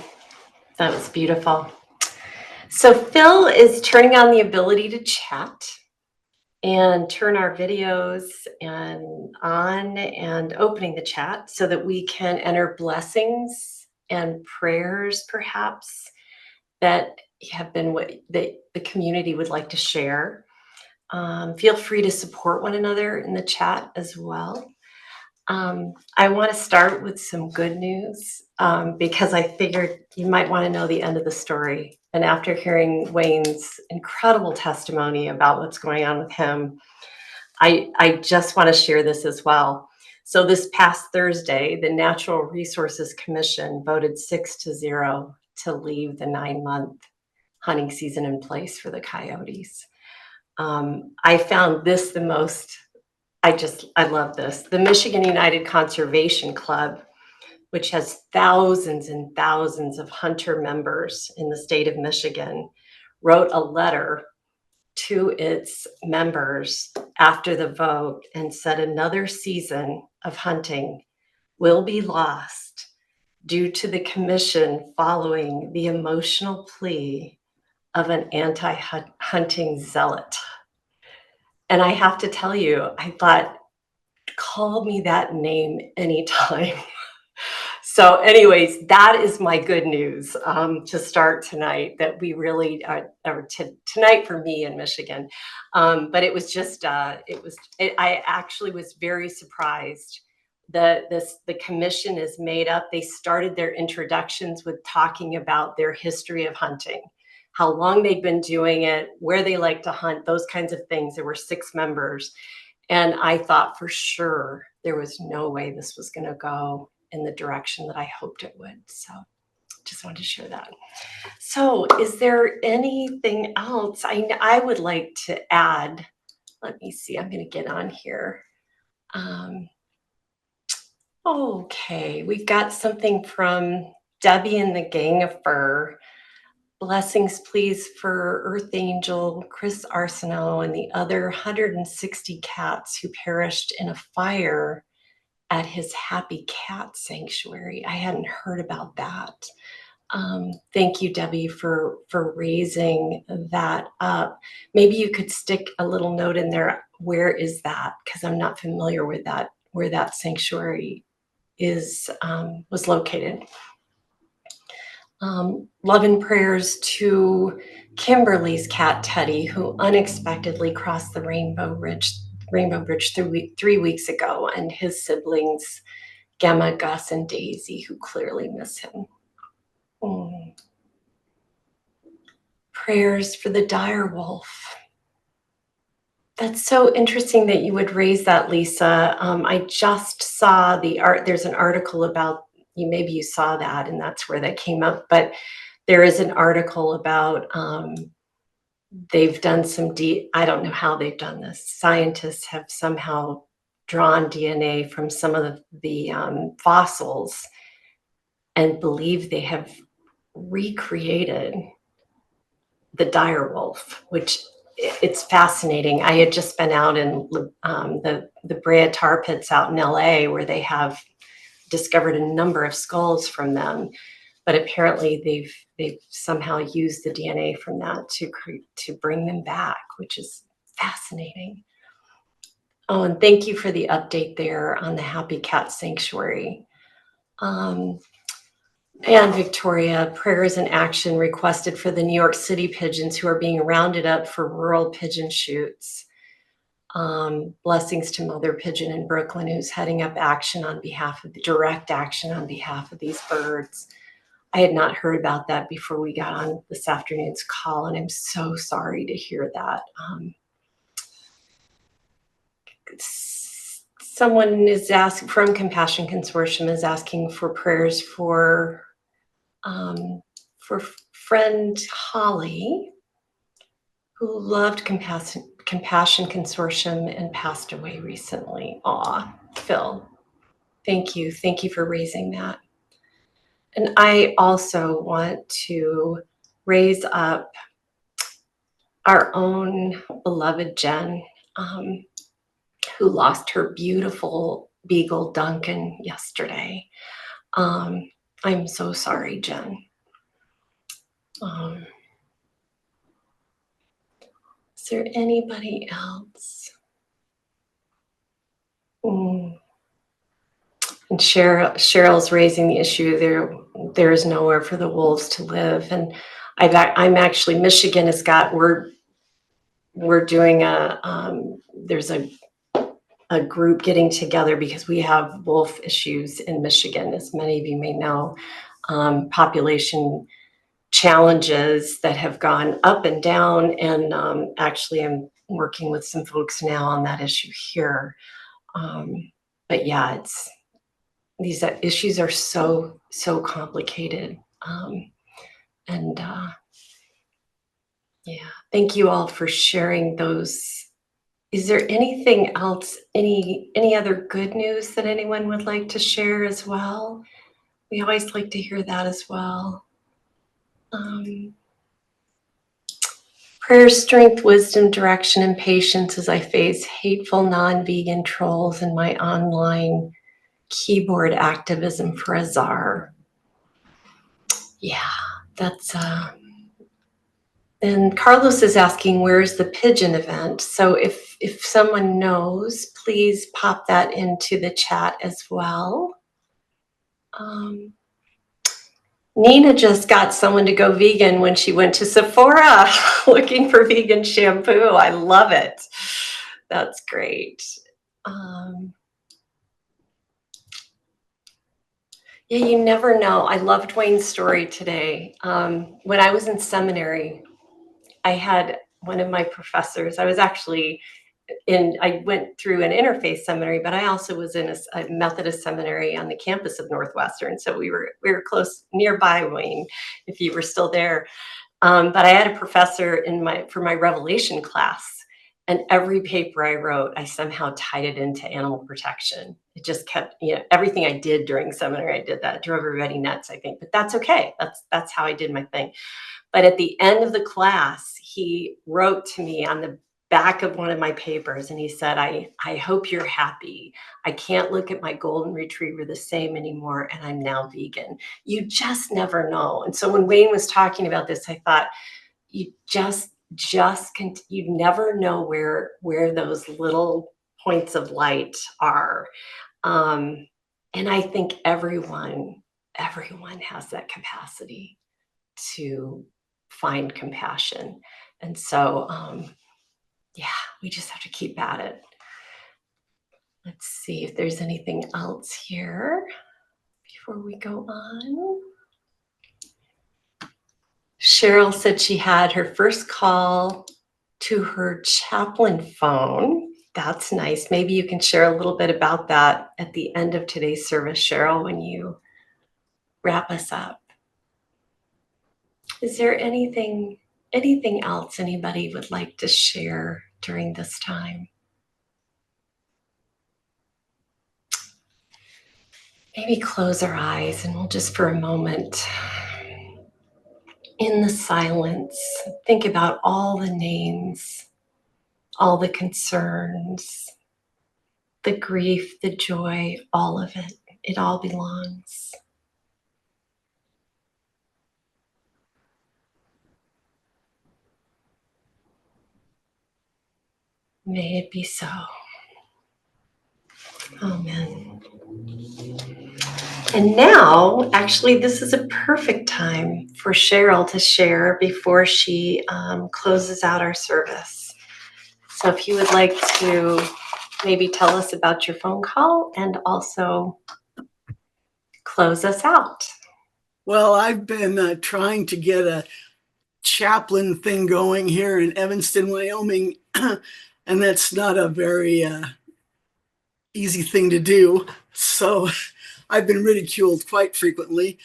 That was beautiful. So Phil is turning on the ability to chat and turn our videos and opening the chat so that we can enter blessings and prayers, perhaps, that have been what the community would like to share. Feel free to support one another in the chat as well. I want to start with some good news because I figured you might want to know the end of the story. And after hearing Wayne's incredible testimony about what's going on with him, I just want to share this as well. So this past Thursday, the Natural Resources Commission voted 6-0 to leave the 9-month hunting season in place for the coyotes. I found this the most, I love this. The Michigan United Conservation Club which has thousands and thousands of hunter members in the state of Michigan, wrote a letter to its members after the vote and said another season of hunting will be lost due to the commission following the emotional plea of an anti-hunting zealot. And I have to tell you, I thought, call me that name anytime. So anyways, that is my good news to start tonight, that we really are, tonight for me in Michigan. But it was just, I actually was very surprised. The commission is made up. They started their introductions with talking about their history of hunting, how long they'd been doing it, where they like to hunt, those kinds of things. There were 6 members. And I thought for sure there was no way this was going to go in the direction that I hoped it would. So just wanted to share that. So is there anything else I would like to add? Let me see, I'm going to get on here. Okay, we've got something from Debbie and the Gang of Fur. Blessings, please, for Earth Angel Chris Arsenault and the other 160 cats who perished in a fire at his Happy Cat Sanctuary. I hadn't heard about that. Thank you, Debbie, for raising that up. Maybe you could stick a little note in there. Where is that? Because I'm not familiar with that, where that sanctuary was located. Love and prayers to Kimberly's cat Teddy, who unexpectedly crossed the Rainbow Bridge 3 weeks ago, and his siblings Gemma, Gus, and Daisy, who clearly miss him. Prayers for the dire wolf. That's so interesting that you would raise that, Lisa. I just saw there's an article about maybe you saw that, and that's where that came up. But there is an article about they've done some I don't know how they've done this. Scientists have somehow drawn DNA from some of the fossils and believe they have recreated the dire wolf, which it's fascinating. I had just been out in the Brea tar pits out in LA, where they have discovered a number of skulls from them, but apparently they've somehow used the DNA from that to bring them back, which is fascinating. Oh, and thank you for the update there on the Happy Cat Sanctuary. And Victoria, prayers and action requested for the New York City pigeons who are being rounded up for rural pigeon shoots. Blessings to Mother Pigeon in Brooklyn, who's heading up direct action on behalf of these birds. I had not heard about that before we got on this afternoon's call, and I'm so sorry to hear that. Someone is asking from Compassion Consortium is asking for prayers for friend Holly, who loved Compassion Consortium and passed away recently. Aw, Phil, thank you for raising that. And I also want to raise up our own beloved Jen, who lost her beautiful beagle Duncan yesterday. I'm so sorry, Jen. Is there anybody else? And Cheryl's raising the issue. There is nowhere for the wolves to live, and I'm actually, Michigan has got, we're doing there's a group getting together because we have wolf issues in Michigan, as many of you may know. Population challenges that have gone up and down, and actually I'm working with some folks now on that issue here. But yeah, these issues are so complicated, and yeah, thank you all for sharing those. Is there anything else, any other good news that anyone would like to share as well? We always like to hear that as well. Prayer, strength, wisdom, direction, and patience as I face hateful non-vegan trolls in my online keyboard activism for a czar. Yeah, that's and Carlos is asking, where's the pigeon event? So if someone knows, please pop that into the chat as well. Nina just got someone to go vegan when she went to Sephora looking for vegan shampoo. I love it. That's great. Yeah, you never know. I loved Wayne's story today. When I was in seminary, I had one of my professors. I was actually I went through an interfaith seminary, but I also was in a Methodist seminary on the campus of Northwestern. So we were close, nearby, Wayne, if you were still there. But I had a professor for my Revelation class, and every paper I wrote, I somehow tied it into animal protection. It just kept, everything I did during seminary, I did that. It drove everybody nuts, I think, but that's okay. That's how I did my thing. But at the end of the class, he wrote to me on the back of one of my papers, and he said, I hope you're happy. I can't look at my golden retriever the same anymore, and I'm now vegan. You just never know. And so when Wayne was talking about this, I thought, you you never know where those little points of light are. And I think everyone has that capacity to find compassion. And so, yeah, we just have to keep at it. Let's see if there's anything else here before we go on. Cheryl said she had her first call to her chaplain phone. That's nice. Maybe you can share a little bit about that at the end of today's service, Cheryl, when you wrap us up. Is there anything else anybody would like to share during this time? Maybe close our eyes and we'll just for a moment, in the silence, think about all the names, all the concerns, the grief, the joy, all of it. It all belongs. May it be so. Amen. And now, actually, this is a perfect time for Cheryl to share before she closes out our service. So if you would like to maybe tell us about your phone call and also close us out. Well, I've been trying to get a chaplain thing going here in Evanston, Wyoming, and that's not a very easy thing to do. So I've been ridiculed quite frequently,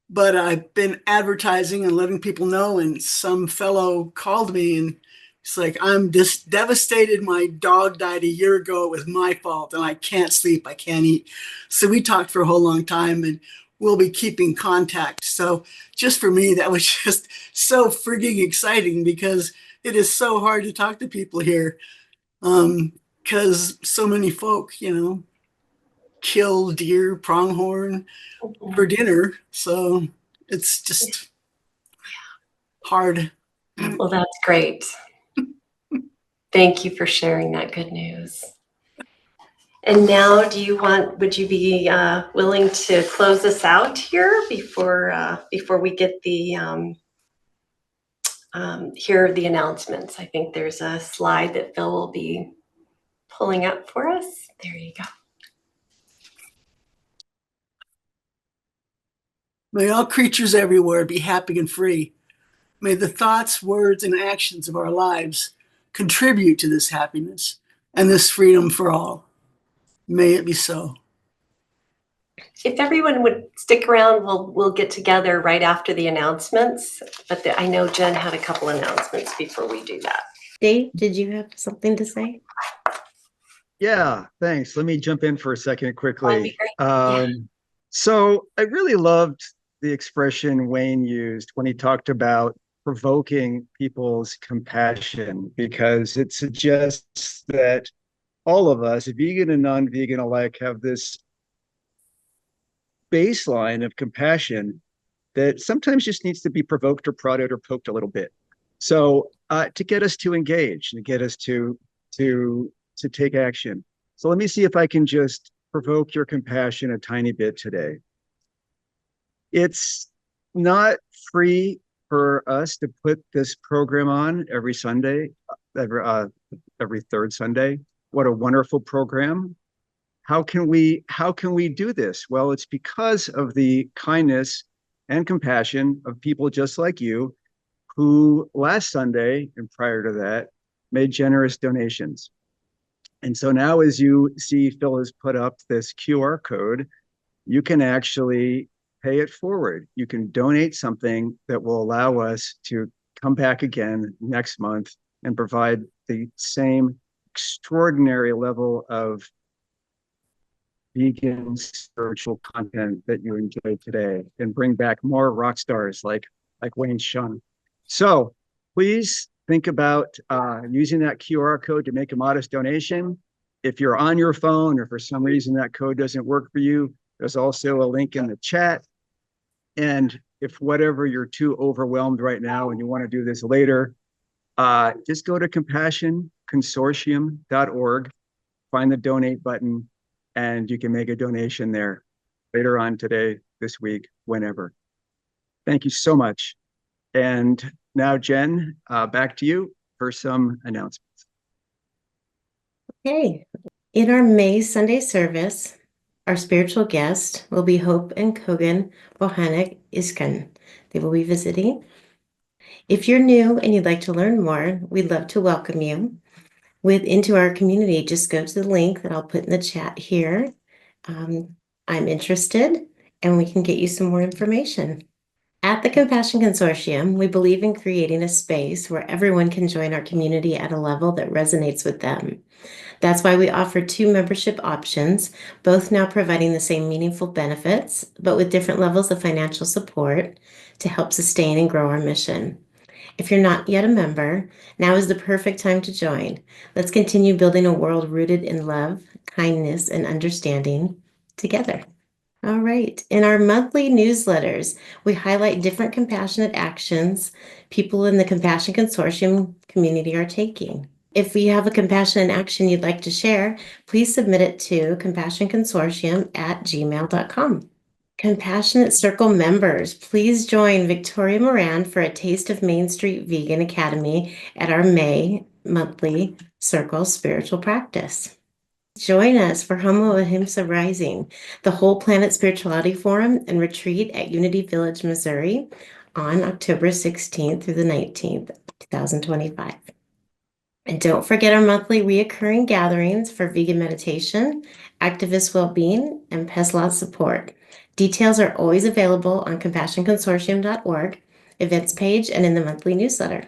but I've been advertising and letting people know, and some fellow called me and it's like, I'm just devastated. My dog died a year ago. It was my fault, and I can't sleep. I can't eat. So we talked for a whole long time, and we'll be keeping contact. So just for me, that was just so frigging exciting because it is so hard to talk to people here because so many folk, kill deer, pronghorn for dinner. So it's just hard. Well, that's great. Thank you for sharing that good news. And now, would you be willing to close us out here before we get the here are the announcements? I think there's a slide that Phil will be pulling up for us. There you go. May all creatures everywhere be happy and free. May the thoughts, words, and actions of our lives contribute to this happiness and this freedom for all. May it be so. If everyone would stick around, we'll get together right after the announcements. But I know Jen had a couple announcements before we do that. Dave, did you have something to say? Yeah, thanks. Let me jump in for a second That'd quickly. be great. Yeah. So I really loved the expression Wayne used when he talked about provoking people's compassion, because it suggests that all of us, vegan and non-vegan alike, have this baseline of compassion that sometimes just needs to be provoked or prodded or poked a little bit. So to get us to engage, to get us to take action. So let me see if I can just provoke your compassion a tiny bit today. It's not free for us to put this program on every Sunday, every third Sunday. What a wonderful program. How can we do this? Well, it's because of the kindness and compassion of people just like you, who last Sunday and prior to that made generous donations. And so now, as you see, Phil has put up this QR code, you can actually pay it forward. You can donate something that will allow us to come back again next month and provide the same extraordinary level of vegan spiritual content that you enjoyed today, and bring back more rock stars like Wayne Hsiung. So please think about using that QR code to make a modest donation. If you're on your phone or for some reason that code doesn't work for you, there's also a link in the chat. And if whatever you're too overwhelmed right now and you want to do this later, just go to compassionconsortium.org, find the donate button, and you can make a donation there later on today, this week, whenever. Thank you so much. And now, Jen, back to you for some announcements. Okay. In our May Sunday service, our spiritual guest will be Hope and Kogan Bohanek Iskan. They will be visiting. If you're new and you'd like to learn more, we'd love to welcome you into our community. Just go to the link that I'll put in the chat here. I'm interested, and we can get you some more information. At the Compassion Consortium, we believe in creating a space where everyone can join our community at a level that resonates with them. That's why we offer 2 membership options, both now providing the same meaningful benefits, but with different levels of financial support to help sustain and grow our mission. If you're not yet a member, now is the perfect time to join. Let's continue building a world rooted in love, kindness, and understanding together. All right. In our monthly newsletters, we highlight different compassionate actions people in the Compassion Consortium community are taking. If you have a compassionate action you'd like to share, please submit it to compassionconsortium@gmail.com. Compassionate Circle members, please join Victoria Moran for a taste of Main Street Vegan Academy at our May monthly Circle Spiritual Practice. Join us for Homo Ahimsa Rising, the Whole Planet Spirituality Forum and Retreat at Unity Village, Missouri on October 16th through the 19th, 2025. And don't forget our monthly reoccurring gatherings for vegan meditation, activist well-being, and pest loss support. Details are always available on compassionconsortium.org, events page, and in the monthly newsletter.